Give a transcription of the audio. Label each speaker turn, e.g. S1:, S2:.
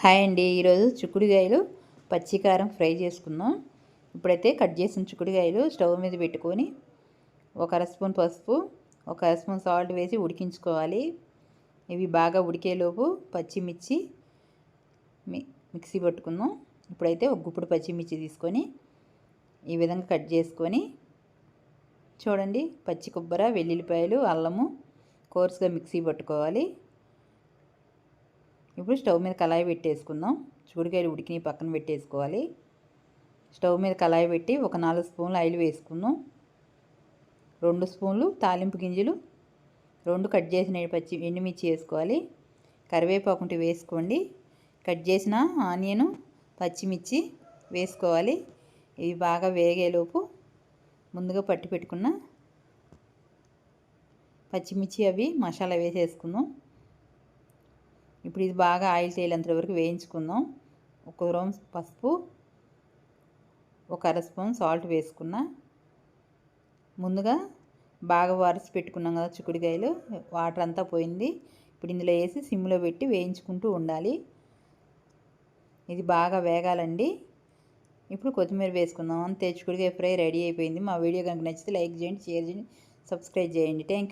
S1: Hi అండి. ఈరోజు చిక్కుడుకాయలు పచ్చికారం ఫ్రై చేసుకుందాం. ఇప్పుడైతే కట్ చేసిన చిక్కుడుకాయలు స్టవ్ మీద పెట్టుకొని ఒక అర స్పూన్ పసుపు, ఒక అర స్పూన్ సాల్ట్ వేసి ఉడికించుకోవాలి. ఇవి బాగా ఉడికేలోపు పచ్చిమిర్చి మిక్సీ పట్టుకుందాం. ఇప్పుడైతే ఒక గుప్పుడు పచ్చిమిర్చి తీసుకొని ఈ విధంగా కట్ చేసుకొని చూడండి, పచ్చి కొబ్బరి, వెల్లుల్లిపాయలు, అల్లము కోర్సుగా మిక్సీ పట్టుకోవాలి. ఇప్పుడు స్టవ్ మీద కళాయి పెట్టేసుకుందాం. చిక్కుడుకాయలు ఉడికిని పక్కన పెట్టేసుకోవాలి. స్టవ్ మీద కళాయి పెట్టి ఒక 4 స్పూన్లు ఆయిల్ వేసుకుందాం. 2 స్పూన్లు తాలింపు గింజలు, 2 కట్ చేసిన ఎండుమిర్చి వేసుకోవాలి. కరివేపాకు ఉంటే వేసుకోండి. కట్ చేసిన ఆనియను, పచ్చిమిర్చి వేసుకోవాలి. ఇవి బాగా వేగేలోపు ముందుగా పట్టి పెట్టుకున్న పచ్చిమిర్చి అవి మసాలా వేసేసుకుందాం. ఇప్పుడు ఇది బాగా ఆయిల్ తేలేంత వరకు వేయించుకుందాం. 1 గ్రామ్ పసుపు, ఒక అర స్పూన్ సాల్ట్ వేసుకున్నా. ముందుగా బాగా వరసి పెట్టుకున్నాం కదా చిక్కుడుకాయలు, వాటర్ అంతా పోయింది. ఇప్పుడు ఇందులో వేసి సిమ్లో పెట్టి వేయించుకుంటూ ఉండాలి. ఇది బాగా వేగాలండి. ఇప్పుడు కొత్తిమీర వేసుకుందాం. అంతే, చిక్కుడుకాయ ఫ్రై రెడీ అయిపోయింది. మా వీడియో కనుక నచ్చితే లైక్ చేయండి, షేర్ చేయండి, సబ్స్క్రైబ్ చేయండి. Thank you.